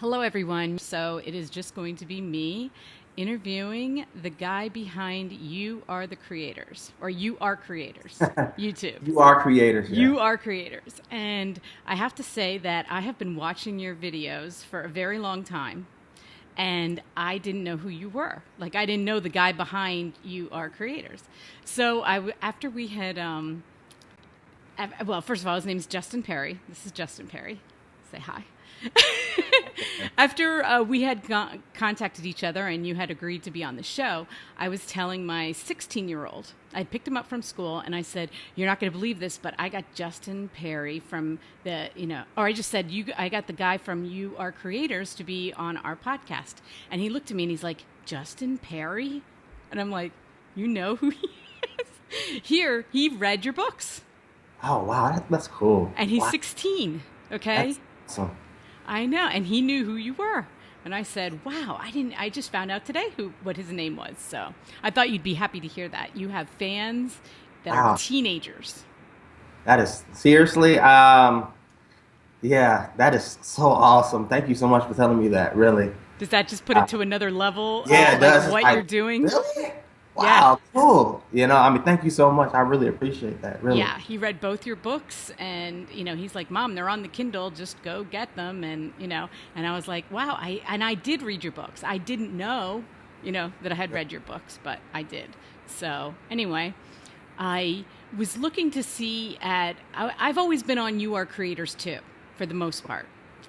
Hello, everyone. So it is just going to be me interviewing the guy behind You Are the Creators, or You Are Creators, YouTube. You are creators, yeah. You Are Creators. And I have to say that I have been watching your videos for a very long time, and I didn't know who you were. Like, I didn't know the guy behind You Are Creators. So after we had, well, first of all, his name's Justin Perry. This is Justin Perry. Say hi. After we had contacted each other and you had agreed to be on the show, I was telling my 16-year-old, I picked him up from school, and I said, "You're not going to believe this, but I got Justin Perry from or I just said, I got the guy from You Are Creators to be on our podcast." And he looked at me and he's like, "Justin Perry?" And I'm like, "You know who he is?" Here, he read your books. Oh, wow, that's cool. And he's Wow, 16, okay? that's awesome. I know, and he knew who you were. And I said, "Wow, I just found out today what his name was." So I thought you'd be happy to hear that. You have fans that are Wow, teenagers. that is seriously, yeah, that is so awesome. Thank you so much for telling me that, really. Does that just put Uh, it to another level yeah, of it like does. It's what you're like, doing? really? Yeah. Wow, cool. Thank you so much. I really appreciate that, really. Yeah, he read both your books, and he's like, "Mom, they're on the Kindle. Just go get them." And I was like, "Wow!" I did read your books. I didn't know, that I had read your books, but I did. So anyway, I was looking to see I've always been on You Are Creators too, for the most part.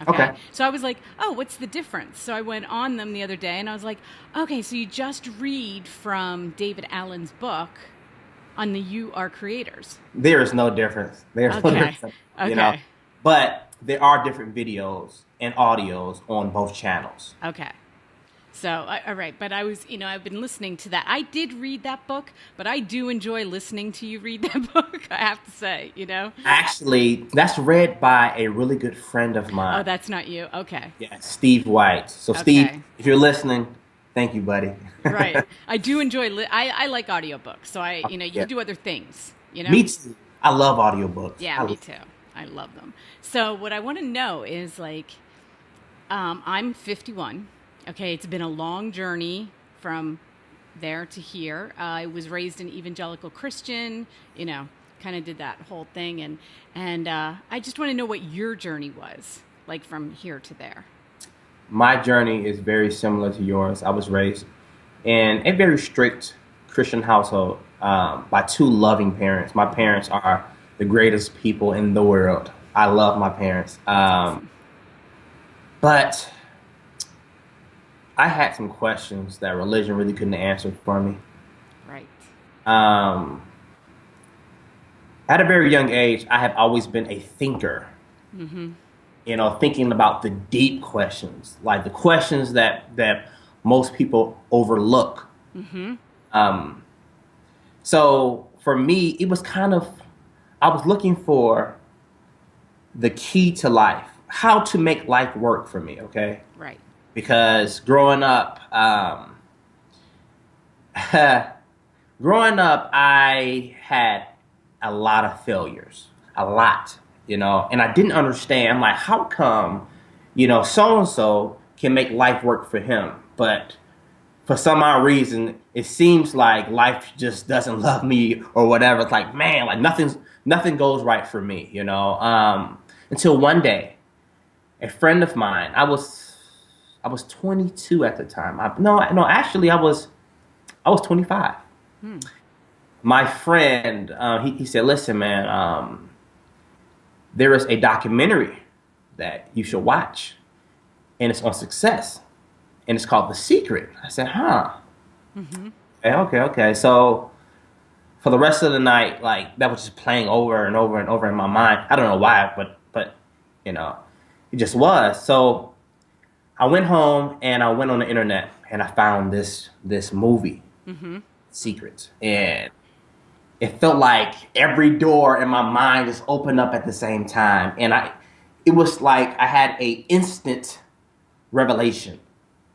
Okay. Okay. So I was like, "Oh, what's the difference?" So I went on them the other day and I was like, "Okay, so you just read from David Allen's book on the You Are Creators." There is no difference. There's no Okay. difference, you know. Okay. But there are different videos and audios on both channels. Okay. So, all right. But I was, I've been listening to that. I did read that book, but I do enjoy listening to you read that book, I have to say. Actually, that's read by a really good friend of Oh, mine. that's not you. Okay. Yeah, Steve White. So, Steve, Okay. if you're listening, thank you, buddy. Right. I do enjoy, I like audiobooks. So you Yeah, can do other things. me too. I love audiobooks. Yeah, me too. I love them. So what I want to know is like, I'm 51. Okay, it's been a long journey from there to here. I was raised an evangelical Christian. Kind of did that whole thing, and I just want to know what your journey was like from here to there. My journey is very similar to yours. I was raised in a very strict Christian household by two loving parents. My parents are the greatest people in the world. I love my parents. That's awesome. But I had some questions that religion really couldn't answer for me. Right. Um, at a very young age, I have always been a thinker, Mm-hmm. thinking about the deep questions, like the questions that most people overlook. Mm-hmm. Um, so for me, it was I was looking for the key to life, how to make life work for me, okay? Right. Because growing up, I had a lot of failures, a lot, and I didn't understand. I'm like, how come, so and so can make life work for him, but for some odd reason, it seems like life just doesn't love me or whatever. It's like, man, like nothing goes right for me. Until one day, a friend of mine, I was 22 at the time. No, actually, I was 25. Hmm. My friend, he said, "Listen, man, there is a documentary that you should watch, and it's on success, and it's called The Secret." I said, "Huh? Mm-hmm. Okay." So for the rest of the night, like that was just playing over and over and over in my mind. I don't know why, but you know, it just was. So I went home and I went on the internet and I found this movie, Mm-hmm. Secret, and it felt like every door in my mind just opened up at the same time, and it was like I had a instant revelation,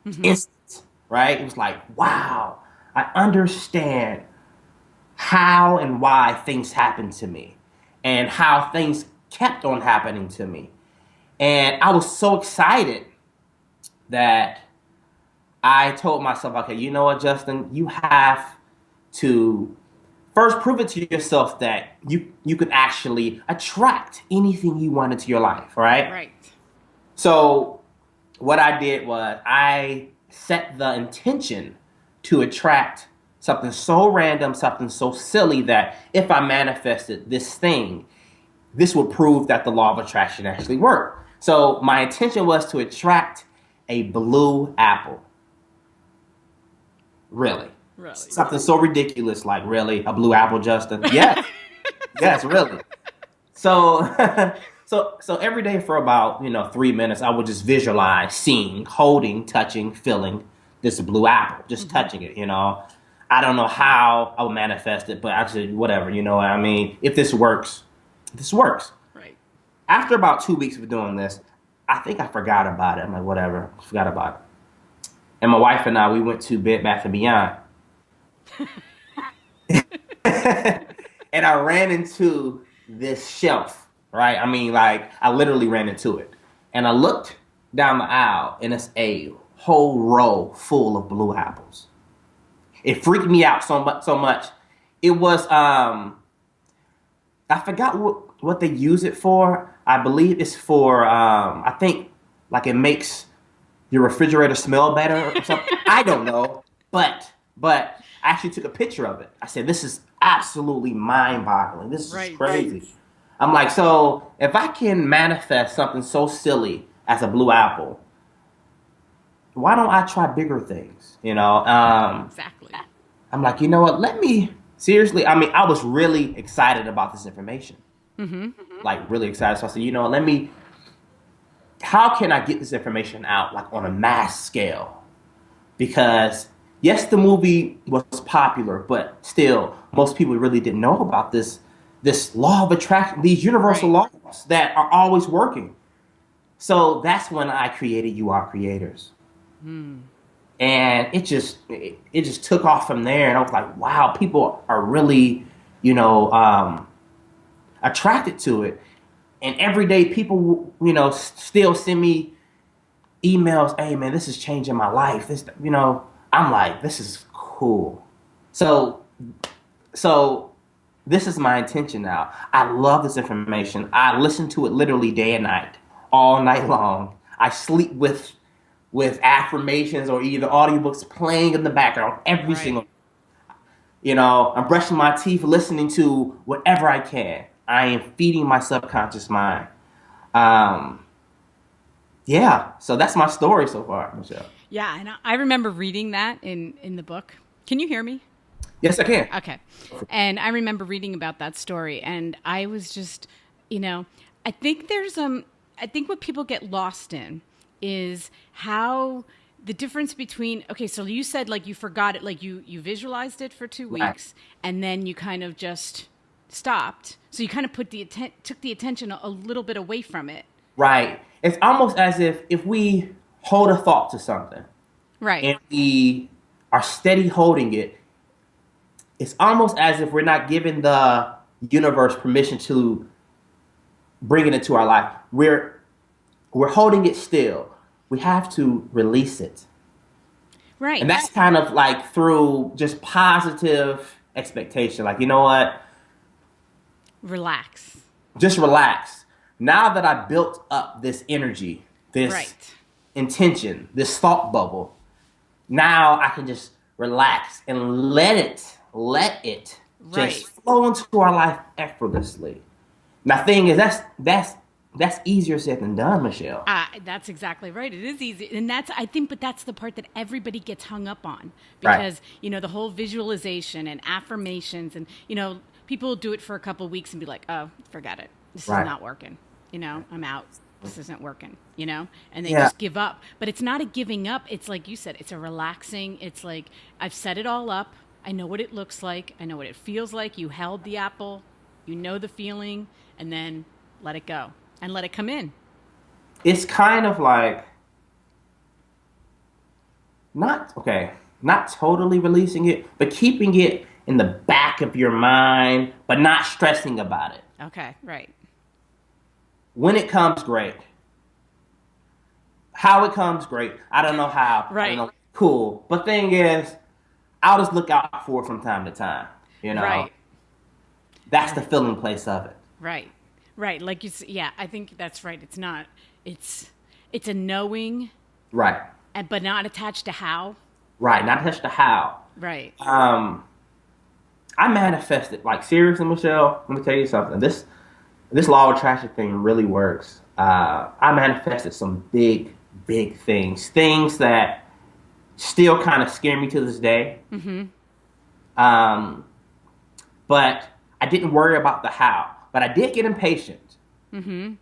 Mm-hmm. instant, right? It was like, wow, I understand how and why things happened to me, and how things kept on happening to me, and I was so excited that I told myself, okay, you know what, Justin, you have to first prove it to yourself that you could actually attract anything you want into your life, right? Right. So what I did was I set the intention to attract something so random, something so silly that if I manifested this thing, this would prove that the law of attraction actually worked. So my intention was to attract a blue apple. Really. Really. Something so ridiculous like really a blue apple, Justin. Yes. Yes, really. So so every day for about, 3 minutes I would just visualize seeing, holding, touching, feeling this blue apple, just touching it, I don't know how I would manifest it, but actually whatever, you know what I mean? If this works, this works. Right. After about 2 weeks of doing this, I think I forgot about it. I'm like, whatever, forgot about it. And my wife and I, we went to Bed Bath and Beyond. And I ran into this shelf, right? I mean, like, I literally ran into it. And I looked down the aisle, and it's a whole row full of blue apples. It freaked me out so much. It was, I forgot what they use it for. I believe it's for, I think, like, it makes your refrigerator smell better or something. I don't know. But I actually took a picture of it. I said, this is absolutely mind-boggling. This is Right. crazy. I'm like, so if I can manifest something so silly as a blue apple, why don't I try bigger things? Exactly. I'm like, you know what? Let me seriously. I mean, I was really excited about this information, like really excited. So I said, you know what? Let me. How can I get this information out, like on a mass scale? Because yes, the movie was popular, but still, most people really didn't know about this law of attraction, these universal Right. laws that are always working. So that's when I created You Are Creators. And it just took off from there, and I was like, wow, people are really, attracted to it. And every day people, still send me emails, hey man, this is changing my life. I'm like, this is cool. So this is my intention now. I love this information. I listen to it literally day and night, all night long. I sleep with affirmations or either audiobooks playing in the background every Right. single. I'm brushing my teeth, listening to whatever I can. I am feeding my subconscious mind. Um, yeah. So that's my story so far, Michelle. Yeah, and I remember reading that in the book. Can you hear me? Yes, I can. Okay. And I remember reading about that story, and I was just, I think I think what people get lost in is how the difference between, okay, so you said like you forgot it, like you visualized it for 2 Right. weeks and then you kind of just stopped. So you kind of took the attention a little bit away from it. Right. It's almost as if we hold a thought to something Right. and we are steady holding it, it's almost as if we're not giving the universe permission to bring it into our life. We're holding it still. We have to release it. Right. And that's kind of like through just positive expectation. Like, you know what? Relax. Just relax. Now that I built up this energy, this Right. intention, this thought bubble, now I can just relax and let it Right. just flow into our life effortlessly. Now, the thing is, that's easier said than done, Michelle. That's exactly right. It is easy. And I think, but that's the part that everybody gets hung up on Right. because, the whole visualization and affirmations and, people do it for a couple of weeks and be like, oh, forget it. This Right. is not working. I'm out. This isn't working, and they Yeah. just give up. But it's not a giving up. It's like you said, it's a relaxing. It's like, I've set it all up. I know what it looks like. I know what it feels like. You held the apple, you know the feeling, and then let it go and let it come in. It's kind of like not totally releasing it, but keeping it in the back of your mind, but not stressing about it. Okay, right. When it comes, great. How it comes, great. I don't know how. I don't Right. know. Cool. But thing is, I'll just look out for it from time to time. You know, Right. that's the Right. feeling place of it. Right. Right. Like yeah, I think that's right. It's not, it's, it's a knowing, Right. and, but not attached to how. Right. Not just the how. Right. Um, I manifested, like, seriously, Michelle. Let me tell you something. This law of attraction thing really works. I manifested some big, big things, things that still kind of scare me to this day. Mm-hmm. Um, but I didn't worry about the how. But I did get impatient. Mm-hmm.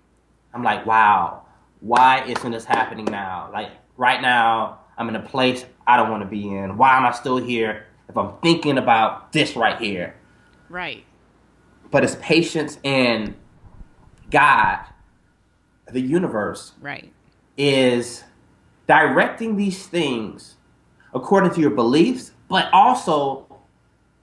I'm like, wow, why isn't this happening now? Like right now, I'm in a place I don't want to be in. Why am I still here if I'm thinking about this right here? Right. But it's patience and God, the universe, Right. is directing these things according to your beliefs, but also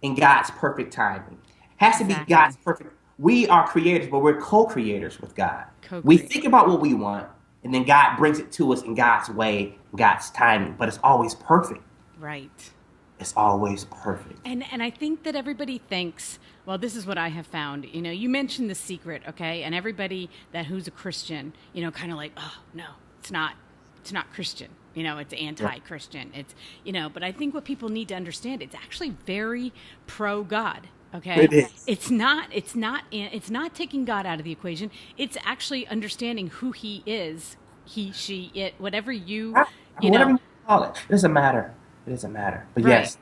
in God's perfect timing. Has to be Exactly. God's perfect. We are creators, but we're co-creators with God. We Co-create. think about what we want, and then God brings it to us in God's way, God's timing. But it's always perfect. Right. It's always perfect. And I think that everybody thinks, well, this is what I have found. You know, you mentioned The Secret, okay? And everybody that who's a Christian, you know, kind of like, oh no, it's not Christian. You know, it's Yeah. anti-Christian. It's, you know, but I think what people need to understand, it's actually very pro God. Okay, It is. it's not taking God out of the equation. It's actually understanding who He is, he, she, it, whatever you, you Whatever know, you call it, it doesn't matter. It doesn't matter. But right. yes,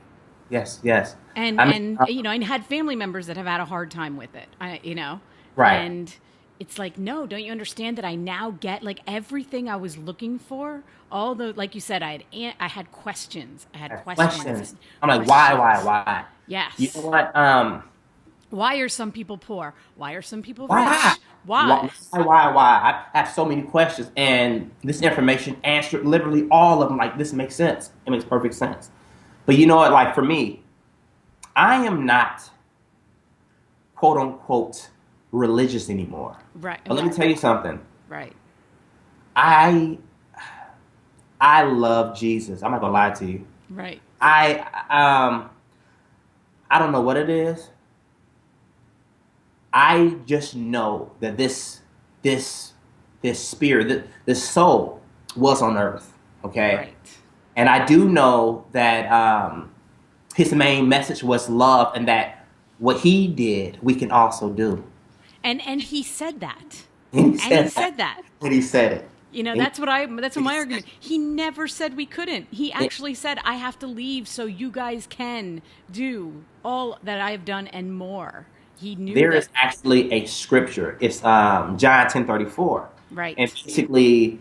yes, yes. and I mean, and you know, and had family members that have had a hard time with it, you know. right. And it's like, no, don't you understand that I now get like everything I was looking for, all the, like you said, I had questions, I I had have questions questions. and I'm like, questions. why? You know Yes. what? Why are some people poor? Why are some people Why? rich? Why? Why? I have so many questions, and this information answered literally all of them. Like, this makes sense. It makes perfect sense. But you know what? Like, for me, I am not quote unquote religious anymore. Right. But let me tell you something. Right. I I love Jesus. I'm not gonna lie to you. Right. I um I don't know what it is. I just know that this this spirit, this soul was on earth. Okay, Right. and I do know that his main message was love, and that what he did, we can also do. And he said that. And he And he said that, said that. and he said it. You know, And that's what he my said argument. He never said we couldn't. He it. actually said I have to leave so you guys can do all that I have done and more. He knew There that. is actually a scripture. It's John 10:34, and Right. basically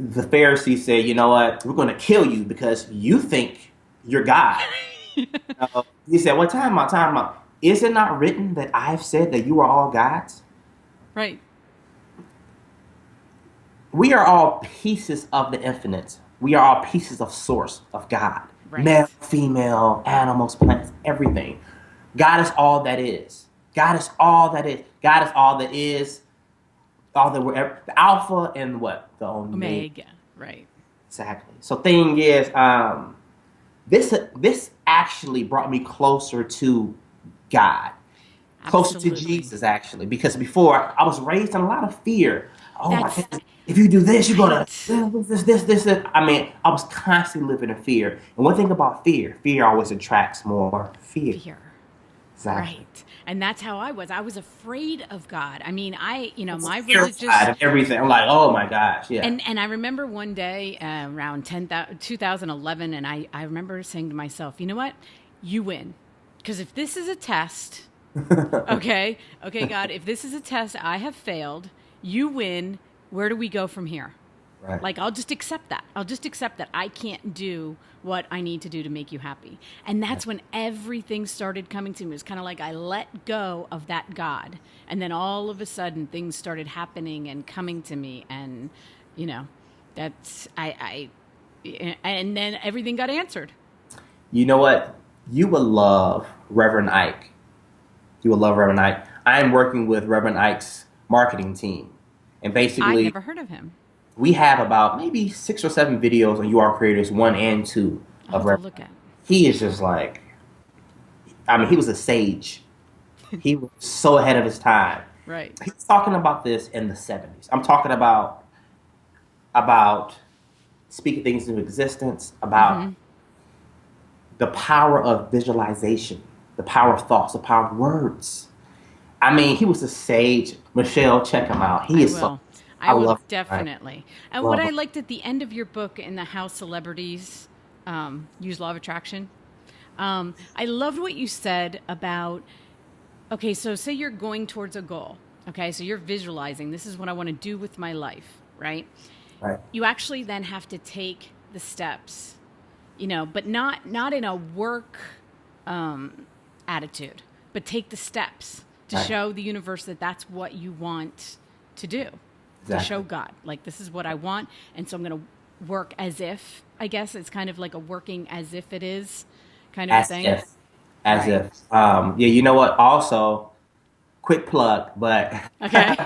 the Pharisees said, "You know what? We're going to kill you because you think you're God." He said, "What time out? Time out. Is it not written that I've said that you are all gods? Right. We are all pieces of the infinite. We are all pieces of source of God. Male, Right. female, animals, plants, everything. God is all that is. God is all that is. God is all that is. All that we're ever, the Alpha and what the Omega. Omega. Right. Exactly. So thing is, this actually brought me closer to God, closer to Absolutely. Jesus actually, because before I was raised in a lot of fear. Oh my That's goodness, if you do this, you're gonna right. this. I mean, I was constantly living in fear. And one thing about fear, fear always attracts more fear. Fear. Exactly. Right. And that's how I was. I was afraid of God. I mean, you know, my Terrified religious. of everything. I'm like, oh my gosh, yeah. And I remember one day around 2011, and I remember saying to myself, you know what? You win. Because if this is a test, okay, okay, God, if this is a test I have failed, you win. Where do we go from here? Right. Like, I'll just accept that. I'll just accept that I can't do what I need to do to make you happy. And that's when everything started coming to me. It was kind of like I let go of that God. And then all of a sudden, things started happening and coming to me. And, you know, that's, and then everything got answered. You know what? You will love Reverend Ike. You will love Reverend Ike. I am working with Reverend Ike's marketing team, and I've basically, never heard of him. we have about maybe 6 or 7 videos on UR Creators 1 and 2 I'll of have to Reverend. look at. He is just like, I mean, he was a sage. He was so ahead of his time. Right. He was talking about this in the 70s. I'm talking about speaking things into existence, about Mm-hmm. the power of visualization, the power of thoughts, the power of words. I mean, he was a sage. Michelle, check him out. He I is so. will. I I will love him. I definitely. And what love I him. liked at the end of your book in the How Celebrities Use Law of Attraction, I loved what you said about, okay, so say you're going towards a goal. Okay, so you're visualizing, this is what I want to do with my life, right? Right, You actually then have to take the steps, but not in a work attitude, but take the steps to right, show the universe that that's what you want to do, to show exactly. God, like, this is what I want. And so I'm going to work as if, I guess it's kind of like a working as if it is kind of a As thing. if, as Right. if. Yeah, you know what? Also, quick plug, but Okay.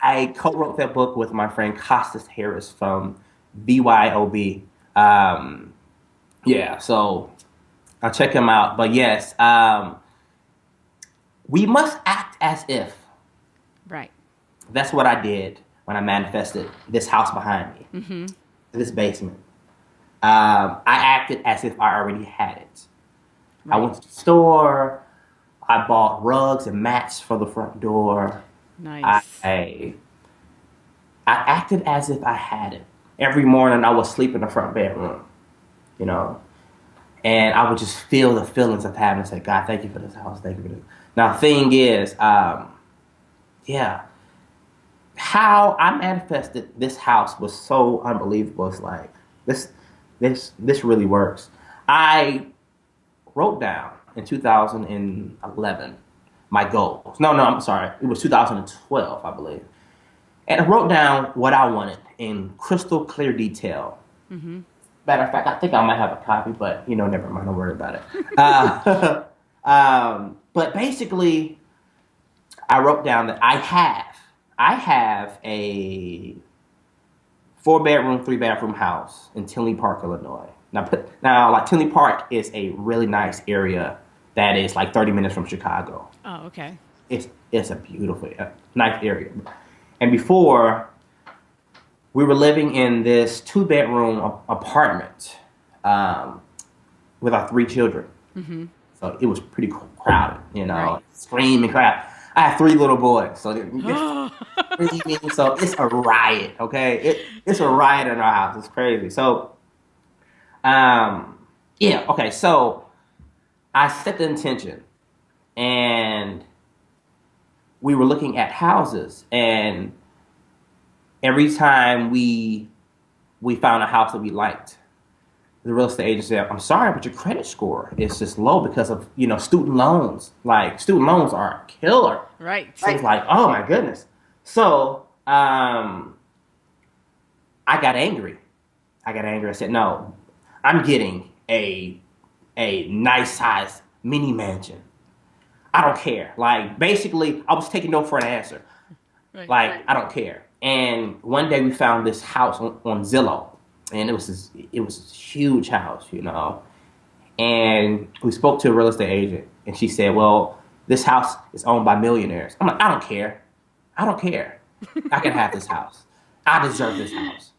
I co-wrote that book with my friend Costas Harris from BYOB. Um, yeah, so I'll check him out. But yes, we must act as if. Right. That's what I did when I manifested this house behind me, Mm-hmm. this basement. I acted as if I already had it. I Right. went to the store. I bought rugs and mats for the front door. I Nice. I acted as if I had it. Every morning I would sleep in the front bedroom, you know, and I would just feel the feelings of having to say, God, thank you for this house. Thank you for this. Now, the thing is, yeah, how I manifested this house was so unbelievable. It's like this, this really works. I wrote down in 2011 my goals. No, I'm sorry. It was 2012, I believe. And I wrote down what I wanted in crystal clear detail. Mm-hmm. Matter of fact, I think I might have a copy, but never mind. Don't worry about it. Uh, but basically, I wrote down that I have a 4 bedroom, 3 bathroom house in Tinley Park, Illinois. Now, like Tinley Park is a really nice area that is like 30 minutes from Chicago. Oh, okay. It's a beautiful, nice area. And before, we were living in this 2 bedroom apartment um, with our 3 children. Mm-hmm. So it was pretty crowded, Right. screaming crowd. I have 3 little boys, so they're Oh. screaming. So it's a riot, okay? It's a riot in our house. It's crazy. So, um, yeah, okay. So I set the intention, and we were looking at houses, and every time we found a house that we liked, the real estate agent said, "I'm sorry, but your credit score is just low because of student loans. Like student loans are a killer." Right. I was like, "Oh my goodness!" So I got angry. I said, "No, I'm getting a nice size mini mansion. I don't care." Like basically, I was taking no for an answer. Right. Like I don't care. And one day we found this house on Zillow, and it was this huge house, And we spoke to a real estate agent, and she said, "Well, this house is owned by millionaires." I'm like, "I don't care. I don't care. I can have this house. I deserve this house."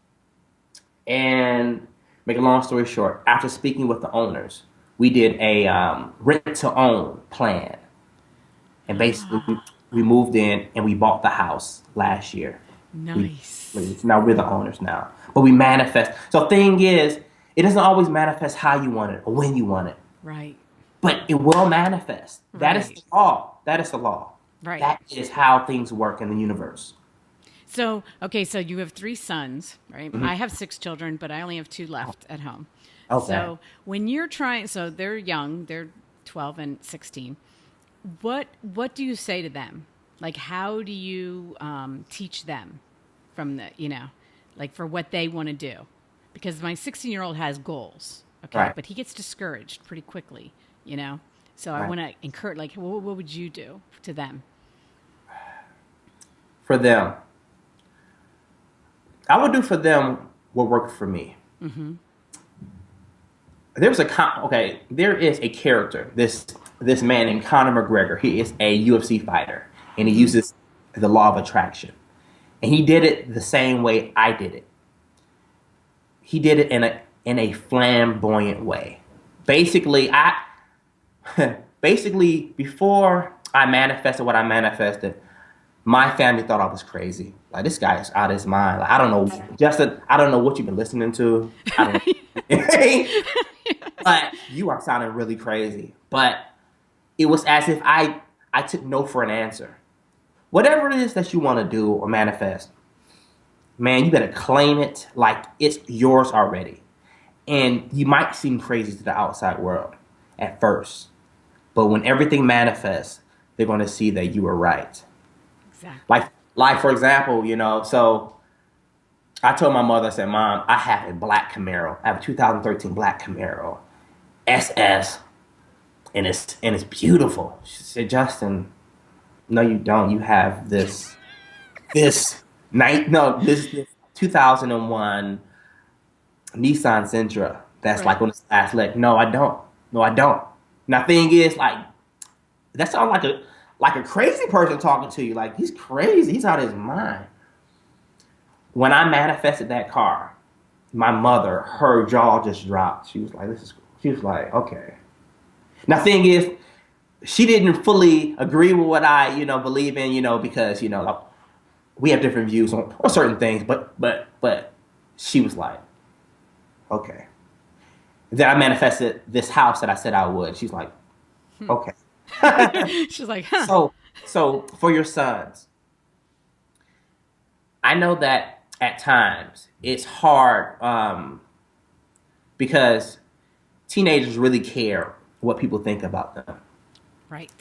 And make a long story short, after speaking with the owners, we did a rent to own plan, and basically Ah, we moved in and we bought the house last year. We nice. now we're the owners now, but we manifest. So thing is, it doesn't always manifest how you want it or when you want it, Right. but it will manifest. That is Right. the law. That is the law. Right. That is how things work in the universe. So, okay, so you have three sons, right? Mhm. I have six children, but I only have two left at home. Okay. So, when you're trying, so they're young, they're 12 and 16. What do you say to them? Like, how do you teach them from like for what they want to do? Because my 16-year-old has goals, okay, Right. but he gets discouraged pretty quickly, you know. So I Right. want to encourage, like, what would you do to them? For them, I would do for them what worked for me. Mm-hmm. There is a character, this man named Conor McGregor. He is a UFC fighter, and he Mm-hmm. uses the law of attraction. And he did it the same way I did it. He did it in a flamboyant way. Basically, basically before I manifested what I manifested, my family thought I was crazy. Like, this guy is out of his mind. Like, I don't know, Justin. I don't know what you've been listening to. I don't know. But you are sounding really crazy. But it was as if I took no for an answer. Whatever it is that you want to do or manifest, man, you better claim it like it's yours already. And you might seem crazy to the outside world at first, but when everything manifests, they're going to see that you were right. Exactly. Like for example, so I told my mother, I said, Mom, I have a black Camaro. I have a 2013 black Camaro SS, and it's beautiful. She said, Justin, no, you don't. You have this this 2001 Nissan Sentra that's Right. like on its last leg. No, I don't. No, I don't. Now, thing is, like, that sounds like a crazy person talking to you. Like, he's crazy. He's out of his mind. When I manifested that car, my mother, her jaw just dropped. She was like, "This is." She was like, "Okay." Now, thing is, she didn't fully agree with what I, believe in, because like, we have different views on certain things. But she was like, "Okay." Then I manifested this house that I said I would. She's like, "Okay." She's like, huh. So for your sons, I know that at times it's hard because teenagers really care what people think about them. Right.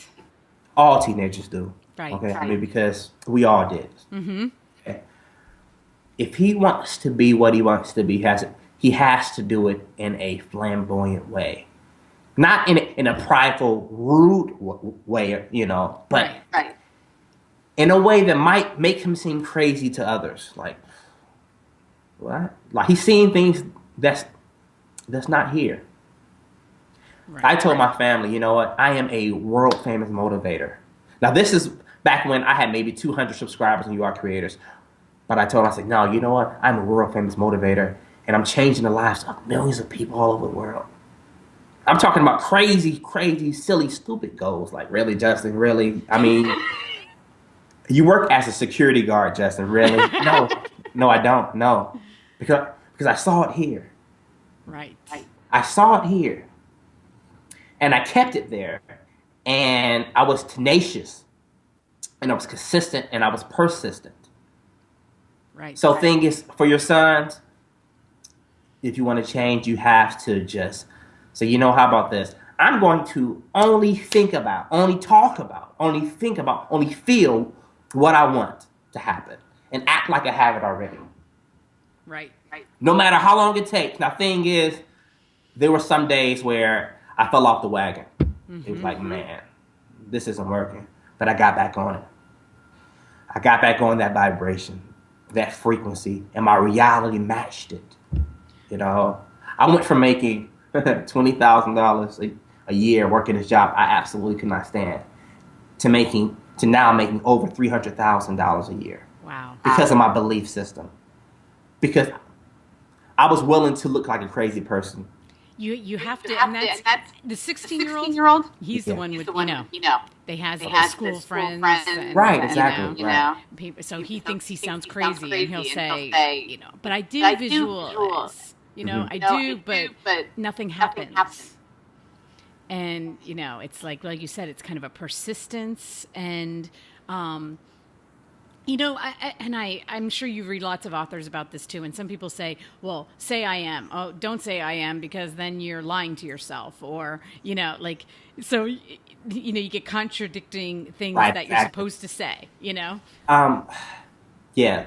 All teenagers do. Right. Okay, I mean, because we all did. Mm-hmm. Okay? If he wants to be what he wants to be, he has to do it in a flamboyant way, not in a prideful, rude way, but Right. in a way that might make him seem crazy to others. Like, what? Like, he's seeing things that's not here. Right. I told my family, you know what? I am a world famous motivator. Now, this is back when I had maybe 200 subscribers on You Are Creators. But I told them, I said, no, you know what? I'm a world famous motivator, and I'm changing the lives of millions of people all over the world. I'm talking about crazy, crazy, silly, stupid goals. Like, really, Justin? Really? I mean, you work as a security guard, Justin. Really? No. No, I don't. No. Because I saw it here. Right. I saw it here. And I kept it there. And I was tenacious. And I was consistent. And I was persistent. Right. So thing is, for your sons, if you want to change, you have to just say, how about this? I'm going to only think about, only talk about, only think about, only feel what I want to happen. And act like I have it already. Right. No matter how long it takes. Now, thing is, there were some days where I fell off the wagon. Mm-hmm. It was like, man, this isn't working. But I got back on it. I got back on that vibration, that frequency, and my reality matched it. I went from making $20,000 a year working this job I absolutely could not stand to now making over $300,000 a year. Wow. Because of my belief system. Because I was willing to look like a crazy person. You have to, and that's the 16-year-old. He's the one with they has school friends. And, right, exactly. Right. People, so he thinks he sounds crazy, and he'll say, but I do visualize. I do, but nothing happens. And it's like you said, it's kind of a persistence, and I'm sure you read lots of authors about this too. And some people say, well, say I am. Oh, don't say I am, because then you're lying to yourself. Or, so, you get contradicting things that you're supposed to say, Yeah,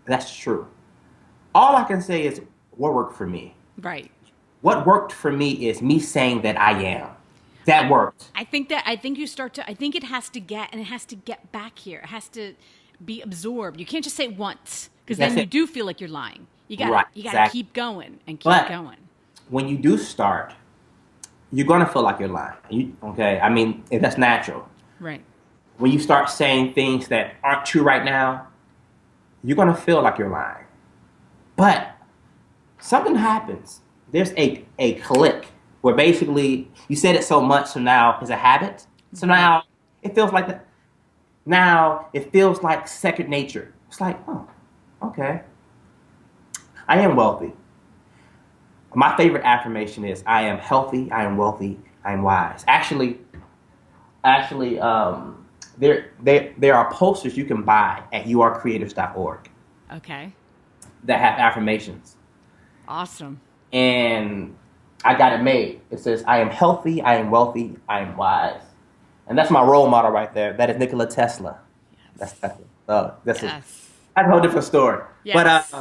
that's true. All I can say is what worked for me. Right. What worked for me is me saying that I am. That worked. I think you start to, I think it has to get back here. It has to be absorbed. You can't just say it once. Because That's then you it. do feel like you're lying. Right, You gotta exactly. keep going and keep But going. when you do start, you're gonna feel like you're lying. Okay? I mean, that's natural. Right. When you start saying things that aren't true right now, you're gonna feel like you're lying. But something happens. There's a click where basically you said it so much, so now it's a habit. So Right. now it feels like that. Now it feels like second nature. It's like, oh, okay. I am wealthy. My favorite affirmation is I am healthy, I am wealthy, I am wise. Actually, there are posters you can buy at youarecreators.org Okay. that have affirmations. Awesome. And I got it made. It says, I am healthy, I am wealthy, I am wise. And that's my role model right there. That is Nikola Tesla. That's Yes. Tesla. Yes. That's a whole different story. But Yes.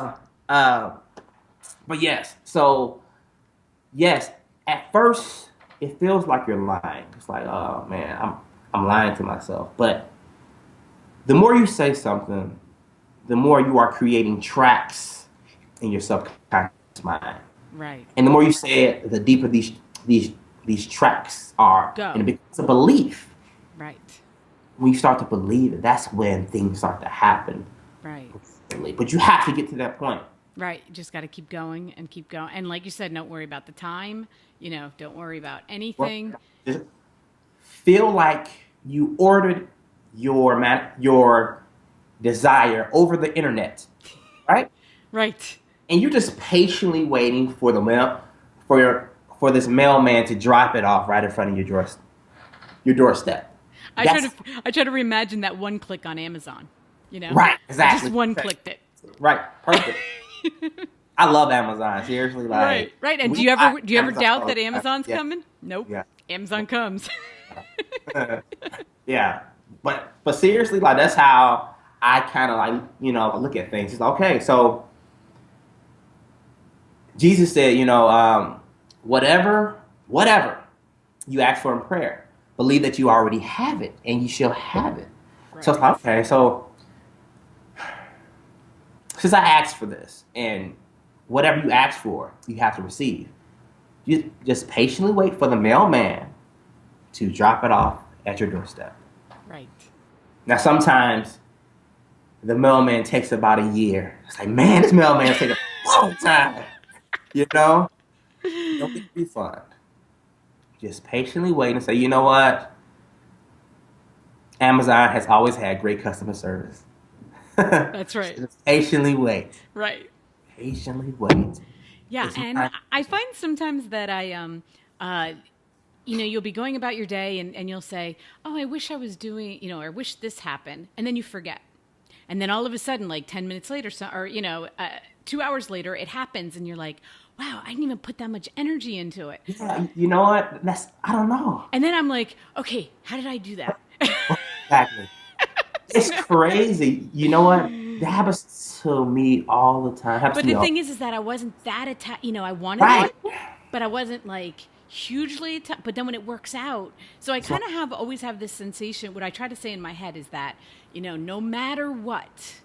uh, but yes. So yes, at first it feels like you're lying. It's like, oh man, I'm lying to myself. But the more you say something, the more you are creating tracks in your subconscious mind. Right. And the more you say it, the deeper these these tracks are, and Go. it becomes a belief. Right. When you start to believe it, that's when things start to happen. Right. But you have to get to that point. Right. You just got to keep going and keep going. And like you said, don't worry about the time. Don't worry about Well, anything. just feel like you ordered your desire over the internet, right? Right. And you're just patiently waiting for the mail for this mailman to drop it off right in front of your doorstep. I try That's to I try to reimagine that one click on Amazon. right, I just exactly. one clicked it. Right, perfect. I love Amazon. Seriously, Right. like Right. And we buy do you ever Amazon doubt all that the time. Amazon's Yeah, coming? Nope. yeah, Amazon comes. yeah. But seriously, like that's how I kind of like look at things. It's like, okay, so Jesus said, whatever you ask for in prayer, believe that you already have it, and you shall have it. So Right. it's like, okay, so since I asked for this, and whatever you ask for, you have to receive. You just patiently wait for the mailman to drop it off at your doorstep. Right. Now, sometimes the mailman takes about a year. It's like, man, this mailman's taking a long time. You know, don't get a refund. Just patiently wait and say, you know what? Amazon has always had great customer service. That's right. Just patiently wait. Right. Patiently wait. Yeah, It's and not. I find sometimes that uh you'll be going about your day and you'll say, "Oh, I wish I was doing, I wish this happened." And then you forget. And then all of a sudden, like 10 minutes later, 2 hours later, it happens and you're like, wow, I didn't even put that much energy into it. Yeah, you know what? I don't know. And then I'm like, okay, how did I do that? Exactly. It's crazy. You know what? That happens to me all the time. Happens But to the me all. thing is that I wasn't that attached. I wanted Right. it, but I wasn't like hugely attached. But then when it works out, so I So kind of always have this sensation. What I try to say in my head is that, no matter what,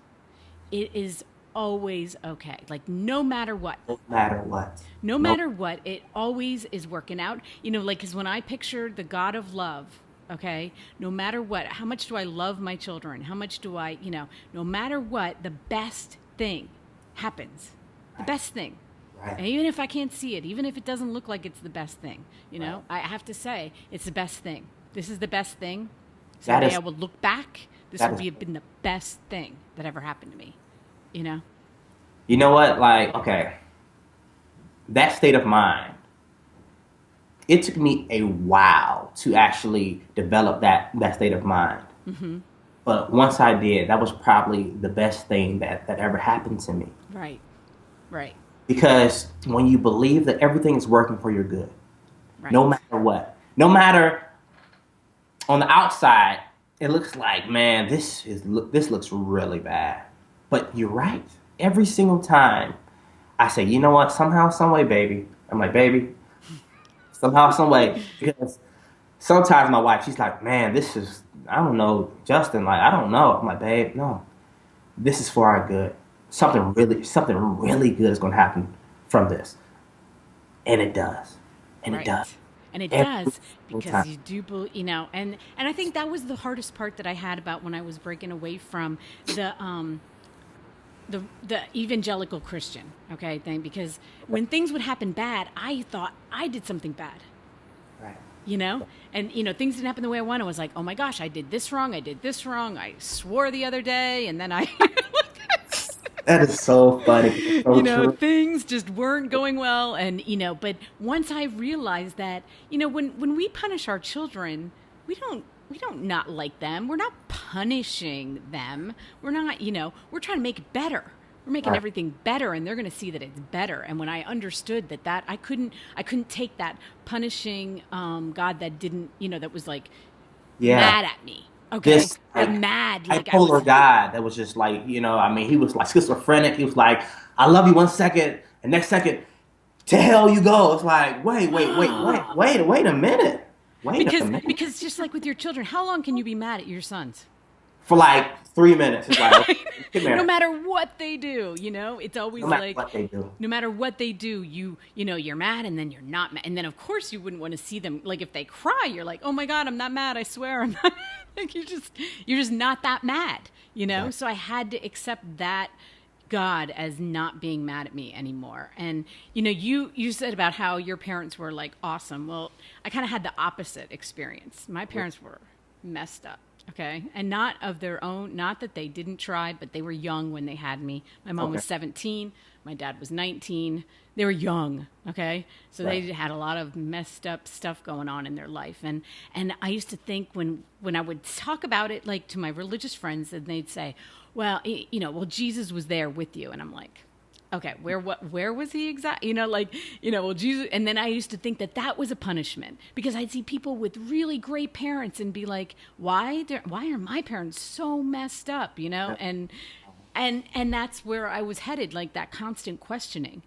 it is always okay. Like no matter what. no matter what. No No. matter what, it always is working out. Like, because when I picture the God of love, okay, no matter what, how much do I love my children? How much do I, no matter what, the best thing happens. The best thing. And Right. even if I can't see it, even if it doesn't look like it's the best thing, Right. I have to say it's the best thing. This is the best thing. That Someday is I will look back. This that will is. be been the best thing that ever happened to me. You know? You know what? Like, okay, that state of mind. It took me a while to actually develop that state of mind. Mm-hmm. But once I did, that was probably the best thing that ever happened to me. Right. Right. Because when you believe that everything is working for your good, Right. no matter what, no matter on the outside, it looks like, man, this looks really bad. But you're right. Every single time I say, you know what, somehow, some way, baby. I'm like, baby, somehow, some way. Because sometimes my wife, she's like, man, I don't know, Justin, like, I don't know. I'm like, babe, no, this is for our good. something really good is going to happen from this, and it does, and it does Right. And it every does single because time. you do, and I think that was the hardest part that I had about when I was breaking away from the um the evangelical Christian, okay, thing, because Okay. when things would happen bad, I thought I did something bad, Right. you know? And things didn't happen the way I wanted. I was like, "Oh my gosh, I did this wrong. I did this wrong. I swore the other day." And then I That is so funny. It's so true. things just weren't going well, and but once I realized that, when we punish our children, we don't not like them. We're not punishing them. We're not, we're trying to make it better. We're making Right. everything better, and they're going to see that it's better. And when I understood that I couldn't take that punishing God that didn't, that was like Yeah. mad at me. Okay, This like like mad, like I was. bipolar guy that was just like, I mean, he was like schizophrenic. He was like, I love you 1 second, and next second, to hell you go. It's like, wait a minute. Wait a because minute. because just like with your children, how long can you be mad at your sons? For like 3 minutes. It's like, okay, come No here. matter what they do, it's No always matter like, what they do. no matter what they do, you're mad, and then you're not mad, and then of course you wouldn't want to see them, like if they cry, you're like, oh my god, I'm not mad, I swear I'm not. Like you're just not that mad, Right. so I had to accept that God as not being mad at me anymore. And you said about how your parents were like awesome. Well, I kind of had the opposite experience. My parents were messed up. Okay. And not of their own, not that they didn't try, but they were young when they had me. My mom Okay. was 17. My dad was 19. They were young. Okay. So they Right. had a lot of messed up stuff going on in their life. And I used to think when I would talk about it, like to my religious friends, and they'd say, well, well, Jesus was there with you. And I'm like, okay, where was he exactly? Well, Jesus. And then I used to think that was a punishment, because I'd see people with really great parents and be like, why are my parents so messed up? And that's where I was headed, like that constant questioning.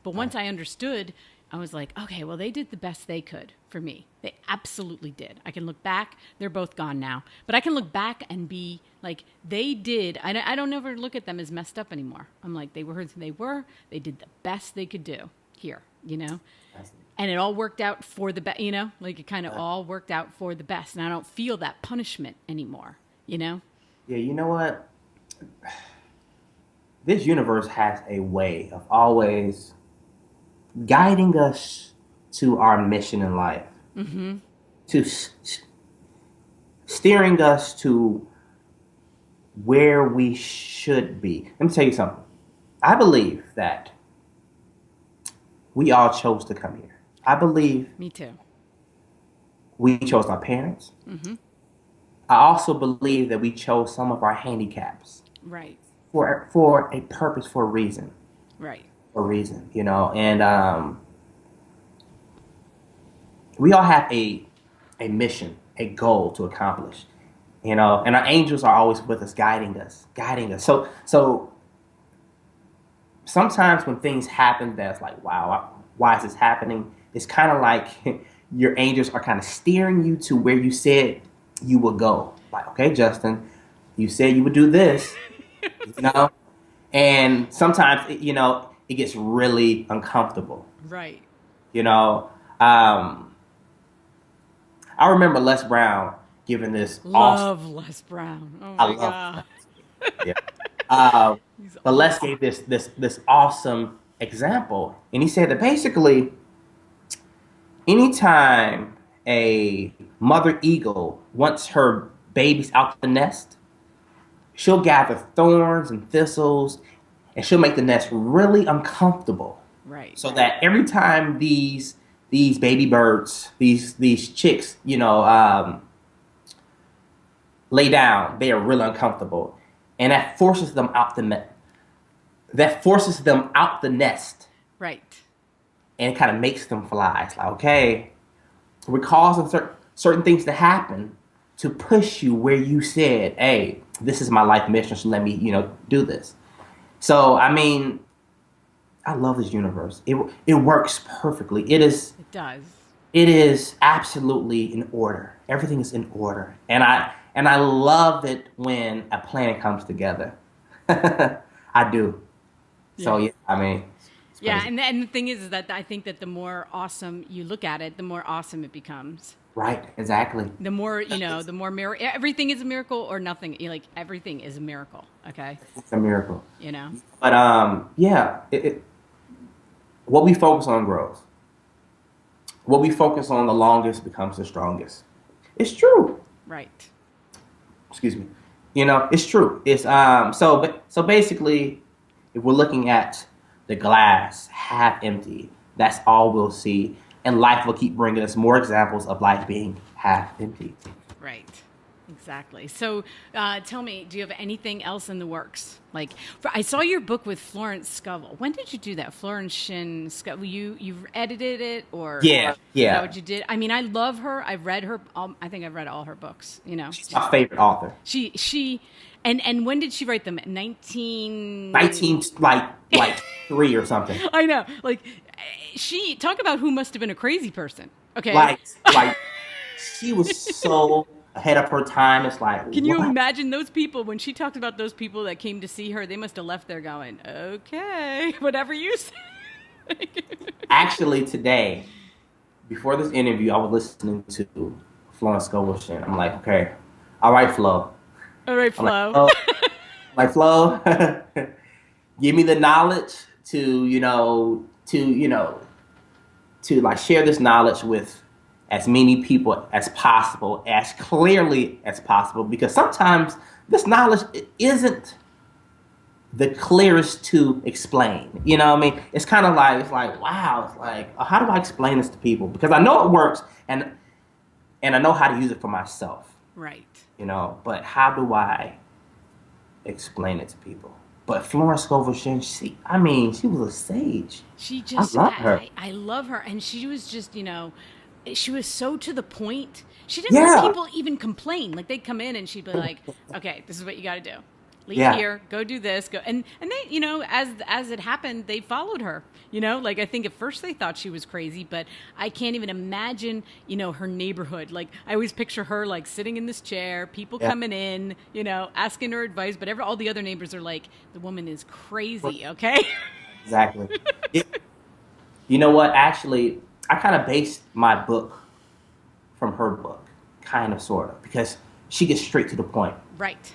But once I understood, I was like, okay, well, they did the best they could for me. They absolutely did. I can look back. They're both gone now. But I can look back and be like, they did. I don't ever look at them as messed up anymore. I'm like, they were who they were. They did the best they could do here. That's- And it all worked out for the best. Like it kind of all worked out for the best. And I don't feel that punishment anymore. Yeah, you know what? This universe has a way of always guiding us to our mission in life, to steering us to where we should be. Let me tell you something. I believe that we all chose to come here. I believe Me too. we chose our parents. I also believe that we chose some of our handicaps Right. for a purpose, for a reason, Right. And we all have a mission, a goal to accomplish, and our angels are always with us, guiding us. So sometimes when things happen, that's like, wow, why is this happening? It's kind of like your angels are kind of steering you to where you said you would go. Like, okay, Justin, you said you would do this, you know, and sometimes it gets really uncomfortable. Right. You know, um, I remember Les Brown giving this awesome. Love Les Brown. Oh I my love god. yeah. Uh, He's but Les awesome. gave this awesome example, and he said that basically, anytime a mother eagle wants her babies out the nest, she'll gather thorns and thistles, and she'll make the nest really uncomfortable, Right. so that every time these baby birds, these chicks, lay down, they are really uncomfortable, and that forces them out the nest, Right. and it kind of makes them fly. It's like, okay, we're causing certain things to happen to push you where you said, hey, this is my life mission, so let me do this. So I mean, I love this universe. It works perfectly. It does. It is absolutely in order. Everything is in order, and I love it when a plan comes together. I do. So Yeah. yeah, I mean, it's Yeah, crazy. and the thing is that I think that the more awesome you look at it, the more awesome it becomes. Right, exactly. The more, the more everything is a miracle or nothing. Like everything is a miracle, okay? It's a miracle. You know? But yeah, what we focus on grows. What we focus on the longest becomes the strongest. It's true. Right. Excuse me. It's true. It's so basically, if we're looking at the glass half empty, that's all we'll see, and life will keep bringing us more examples of life being half empty. Right. Exactly. So, tell me, do you have anything else in the works? Like, I saw your book with Florence Scovel. When did you do that? Florence Scovel. You've edited it, or Yeah, is that yeah. what you did? I mean, I love her. I've read her. I think I've read all her books. She's my favorite author. And when did she write them? 19. 19 like three or something. I know. Like, she talk about who must have been a crazy person. Okay. Like like she was so ahead of her time. It's like Can you what? imagine those people when she talked about those people that came to see her? They must have left there going, okay, whatever you say. Actually, today, before this interview, I was listening to Florence Scovel shit. I'm like, okay, all right, Flo. All right, I'm like, Flo. Flo, give me the knowledge to to like share this knowledge with as many people as possible, as clearly as possible, because sometimes this knowledge isn't the clearest to explain. You know what I mean? It's kind of like wow. It's like how do I explain this to people? Because I know it works, and I know how to use it for myself. Right. But how do I explain it to people? But Florence Scovel, she was a sage. She I just, love her. I love her. And she was just, she was so to the point. She didn't let Yeah, people even complain. Like they'd come in and she'd be like, okay, this is what you got to do. Leave yeah. here, go do this, go. And they, as it happened, they followed her. Like I think at first they thought she was crazy, but I can't even imagine, her neighborhood. Like I always picture her like sitting in this chair, people Yeah. coming in, asking her advice, but all the other neighbors are like, the woman is crazy, okay? Exactly. You know what? Actually, I kind of based my book from her book, kind of, sort of, because she gets straight to the point. Right.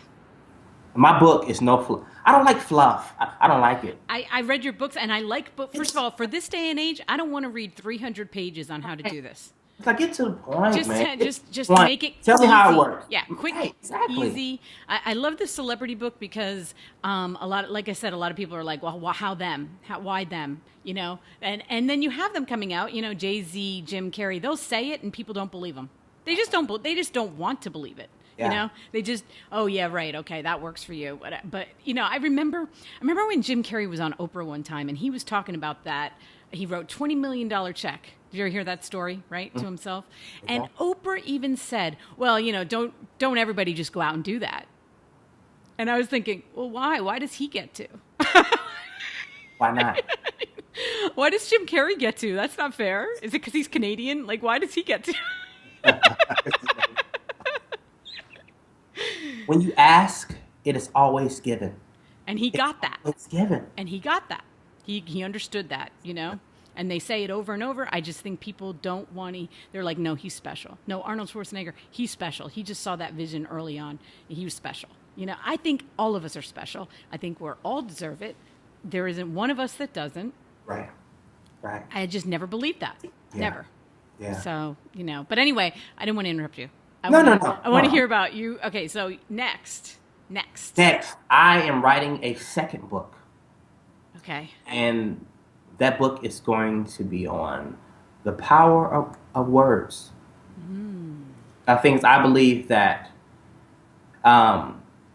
My book is no fluff. I don't like fluff. I don't like it. I read your books and I like book. First of all, for this day and age, I don't want to read 300 pages on how to do this. It's like, get to the point, Just, man. just Point. make it. Tell me easy. how it works. Yeah, quick, Right, exactly. easy. I love the celebrity book because a lot, like I said, a lot of people are like, well, how them? Why them? And then you have them coming out. Jay-Z, Jim Carrey. They'll say it and people don't believe them. They just don't. They just don't want to believe it. Yeah. They just, oh yeah, right, okay, that works for you. But I remember when Jim Carrey was on Oprah one time, and he was talking about that. He wrote $20 million check. Did you ever hear that story? Right, to himself. And Oprah even said, well, don't everybody just go out and do that. And I was thinking, well, why? Why does he get to? Why not? Why does Jim Carrey get to? That's not fair. Is it because he's Canadian? Like, why does he get to? When you ask, it is always given. And he got that. It's given. And he got that. He understood that, And they say it over and over. I just think people don't want to. They're like, no, he's special. No, Arnold Schwarzenegger, he's special. He just saw that vision early on. And he was special. I think all of us are special. I think we're all deserve it. There isn't one of us that doesn't. Right. Right. I just never believed that. Yeah. Never. Yeah. So, But anyway, I didn't want to interrupt you. I No, want to no. hear about you. Okay, so next. Next, I am writing a second book. Okay. And that book is going to be on the power of words. I believe that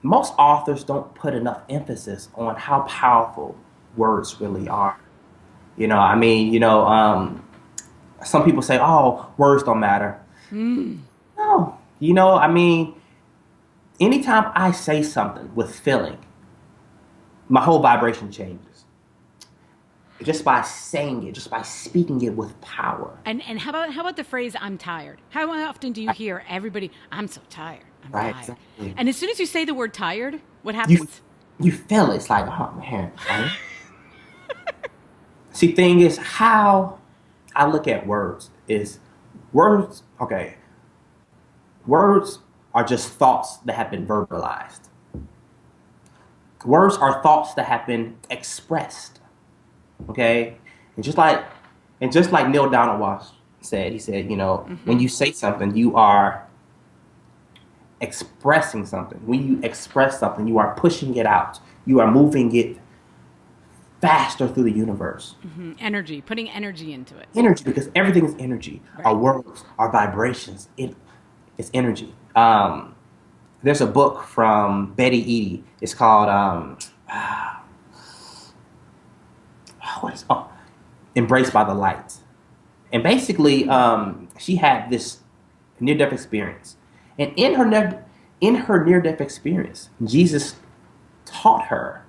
most authors don't put enough emphasis on how powerful words really are. Some people say, oh, words don't matter. No. Anytime I say something with feeling, my whole vibration changes. Just by saying it, just by speaking it with power. And how about the phrase "I'm tired"? How often do you hear everybody? I'm so tired. I'm Right, tired. exactly. And as soon as you say the word "tired," what happens? You feel it. It's like, oh man. Right? See, thing is, how I look at words is words. Okay, words are just thoughts that have been verbalized. Words are thoughts that have been expressed. Okay, and just like Neil Donald Walsh said, he said, when Mm-hmm. you say something, you are expressing something. When you express something, you are pushing it out. You are moving it faster through the universe. Mm-hmm. Energy, putting energy into it. Energy, because everything is energy. Our Right. words, our vibrations, it's energy. There's a book from Betty Eady. It's called what is Embraced by the Light. And basically, she had this near-death experience, and in her near-death experience, Jesus taught her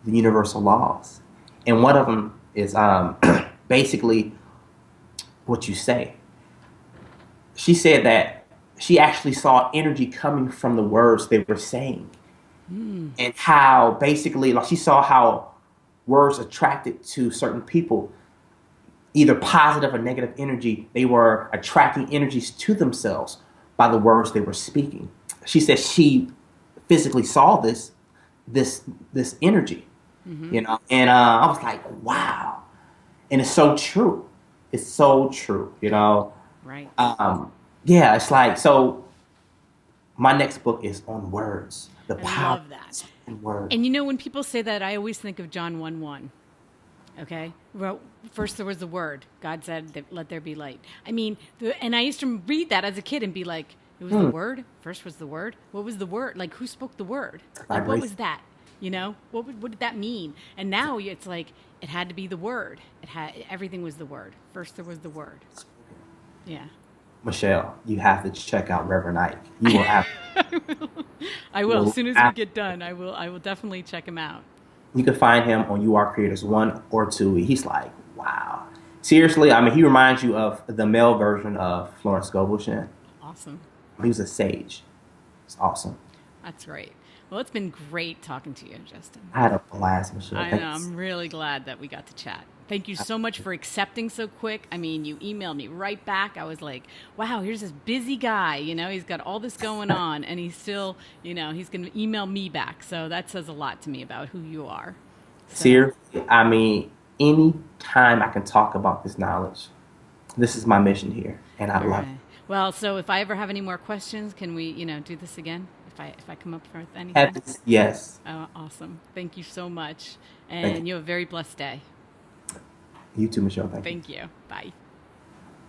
the universal laws, and one of them is basically what you say. She said that she actually saw energy coming from the words they were saying, Mm. and how basically, like, she saw how words attracted to certain people, either positive or negative energy. They were attracting energies to themselves by the words they were speaking. She said she physically saw this this energy, Mm-hmm. and I was like, wow, and it's so true. It's so true. Right. Um, yeah, it's like so. My next book is on words, the I power love that. in words. And you know, when people say that, I always think of John 1 1. Okay. Well, first there was the word. God said, let there be light. I mean, and I used to read that as a kid and be like, it was the Hmm, word. First was the word. What was the word? Like, who spoke the word? Like, what vibration. was that? What did that mean? And now it's like, it had to be the word. Everything was the word. First there was the word. Yeah. Michelle, you have to check out Reverend Ike. You will have. I You will. As will soon as we have get done, I will definitely check him out. You can find him on You Are Creators 1 or 2. He's like, wow. Seriously, I mean, he reminds you of the male version of Florence Scovel. Awesome. He was a sage. It's awesome. That's right. Well, it's been great talking to you, Justin. I had a blast, Michelle. I know. Thanks. I'm really glad that we got to chat. Thank you so much for accepting so quick. I mean, you emailed me right back. I was like, wow, here's this busy guy. He's got all this going on, and he's still, he's going to email me back. So that says a lot to me about who you are. So, Seriously, I mean, any time I can talk about this knowledge, this is my mission here, and I all love right. Well, so if I ever have any more questions, can we, do this again? If I come up with it. anything? Yes. Oh, awesome. Thank you so much. Thank you. And you have a very blessed day. You too, Michelle. Thank you. Thank you. Bye.